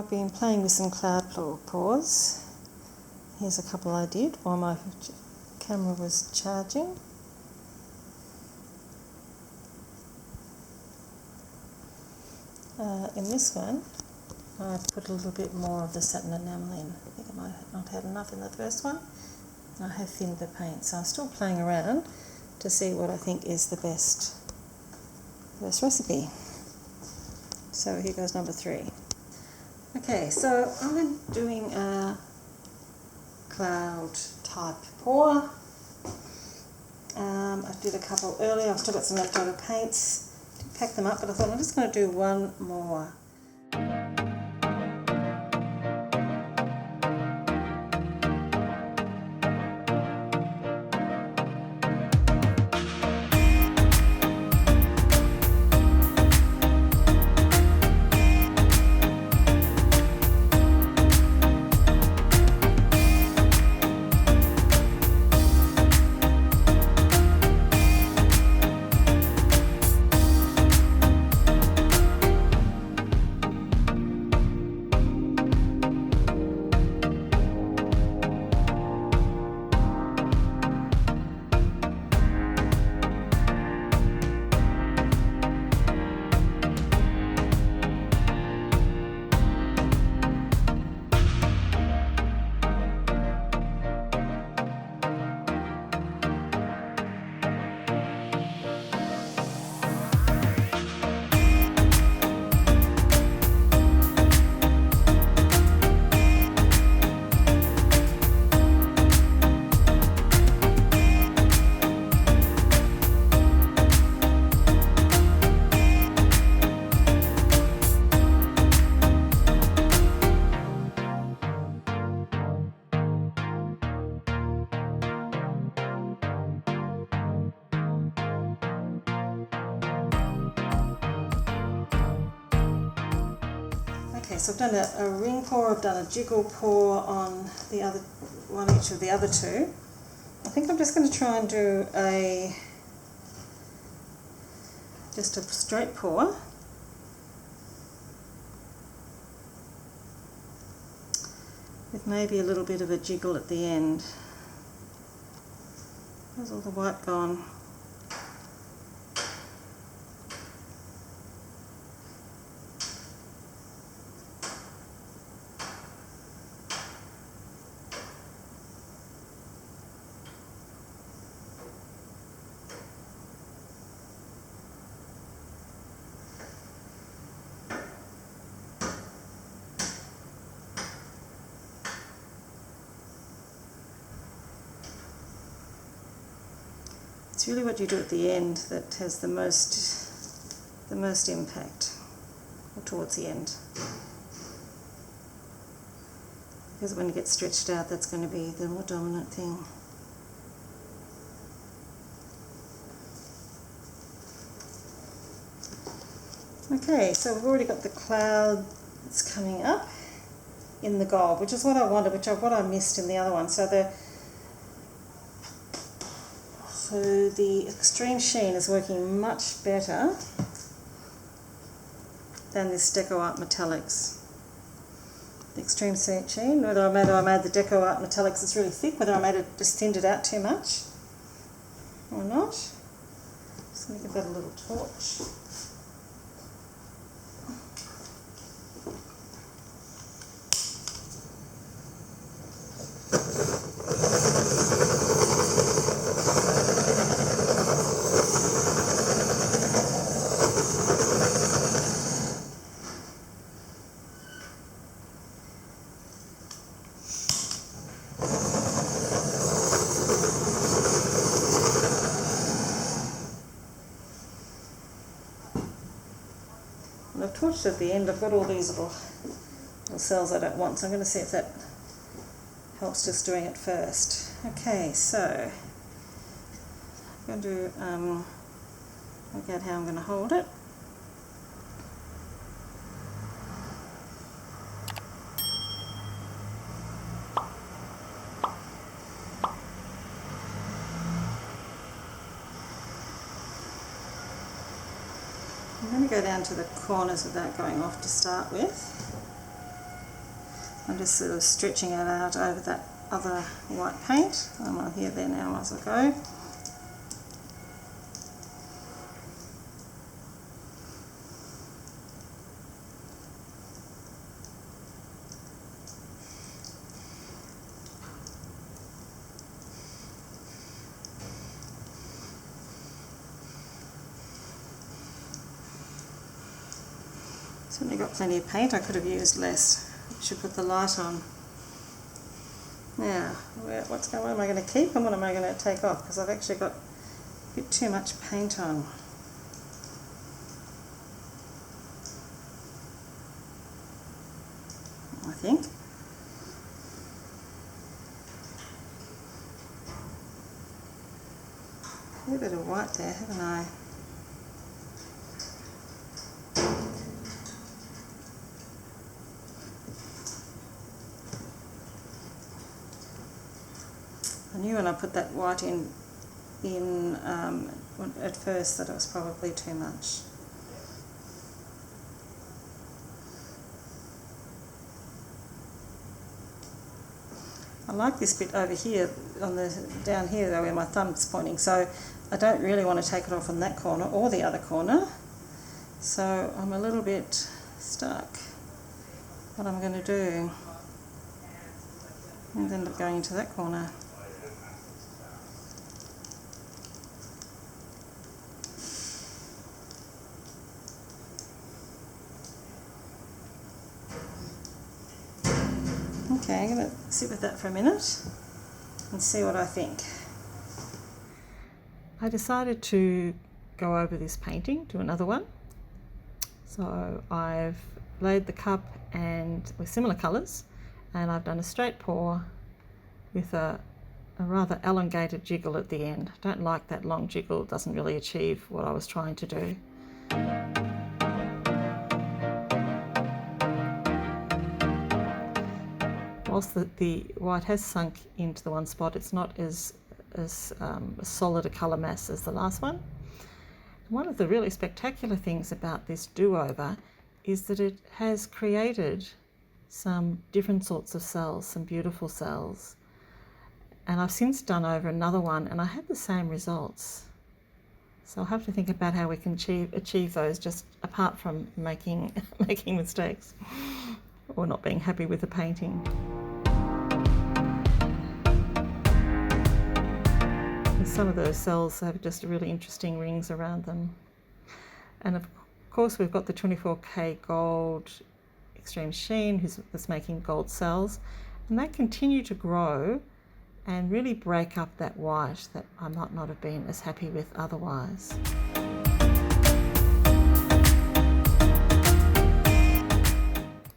I've been playing with some cloud pours. Here's a couple I did while my camera was charging. In this one, I've put a little bit more of the satin enamel in. I think I might have not had enough in the first one. I have thinned the paint, so I'm still playing around to see what I think is the best recipe. So here goes number 3. Okay, so I'm doing a cloud type pour. I did a couple earlier. I've still got some leftover paints. Didn't pack them up, but I thought I'm just going to do one more. So I've done a ring pour, I've done a jiggle pour on the other one, each of the other two. I think I'm just going to try and do just a straight pour. With maybe a little bit of a jiggle at the end. Where's all the white gone? It's really what you do at the end that has the most impact, or towards the end. Because when you get stretched out, that's going to be the more dominant thing. Okay, so we've already got the clouds coming up in the gold, which is what I wanted, what I missed in the other one. So the extreme sheen is working much better than this Deco Art Metallics. The extreme sheen, whether I made the Deco Art Metallics it's really thick, whether I made it just thinned it out too much or not. Just going to give that a little torch. And I've torched at the end. I've got all these little cells I don't want, so I'm going to see if that helps just doing it first. Okay, so I'm going to work out how I'm going to hold it. I'm going to go down to the corners without going off to start with. I'm just sort of stretching it out over that other white paint. I'm on here there now as I go. Certainly got plenty of paint. I could have used less. Should put the light on. Now, what am I going to keep and what am I going to take off? Because I've actually got a bit too much paint on. I think. A bit of white there, haven't I? I knew when I put that white in at first that it was probably too much. I like this bit over here down here though where my thumb's pointing, so I don't really want to take it off on that corner or the other corner. So I'm a little bit stuck. What I'm going to do, and end up going into that corner. Okay, I'm going to sit with that for a minute and see what I think. I decided to go over this painting, do another one. So I've laid the cup and with similar colours, and I've done a straight pour with a rather elongated jiggle at the end. I don't like that long jiggle, it doesn't really achieve what I was trying to do. Whilst the white has sunk into the one spot, it's not as solid a colour mass as the last one. One of the really spectacular things about this do-over is that it has created some different sorts of cells, some beautiful cells. And I've since done over another one and I had the same results. So I'll have to think about how we can achieve those just apart from making mistakes or not being happy with the painting. Some of those cells have just really interesting rings around them. And of course we've got the 24K gold extreme sheen that's making gold cells, and they continue to grow and really break up that white that I might not have been as happy with otherwise.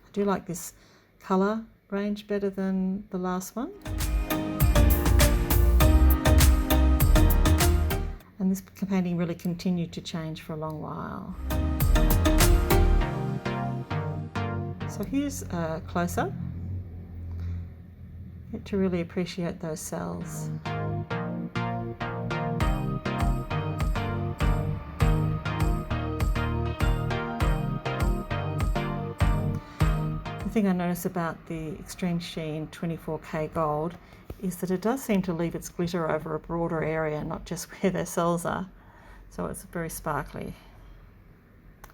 I do like this colour range better than the last one. And this painting really continued to change for a long while. So here's a close-up. Get to really appreciate those cells. The thing I notice about the Extreme Sheen 24K Gold is that it does seem to leave its glitter over a broader area, not just where their cells are. So it's very sparkly.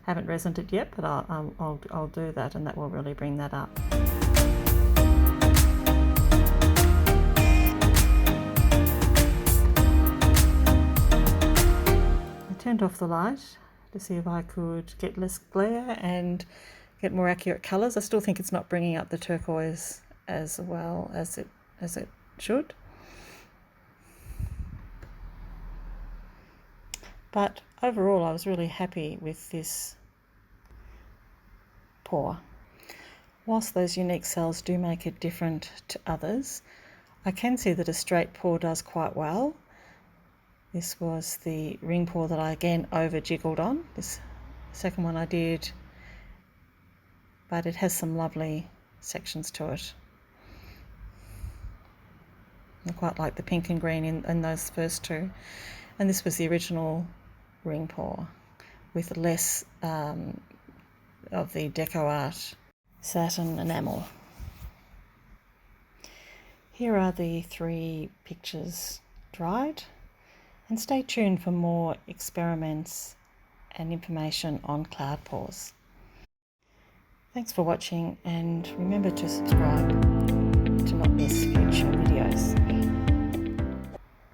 Haven't resined it yet, but I'll do that, and that will really bring that up. I turned off the light to see if I could get less glare and get more accurate colours. I still think it's not bringing up the turquoise as well as it should. But overall I was really happy with this pour. Whilst those unique cells do make it different to others, I can see that a straight pour does quite well. This was the ring pour that I again over jiggled on. This second one I did, but it has some lovely sections to it. I quite like the pink and green in those first two. And this was the original ring pour with less of the Deco Art Satin Enamel. Here are the 3 pictures dried, and stay tuned for more experiments and information on cloud pours. Thanks for watching, and remember to subscribe to not miss future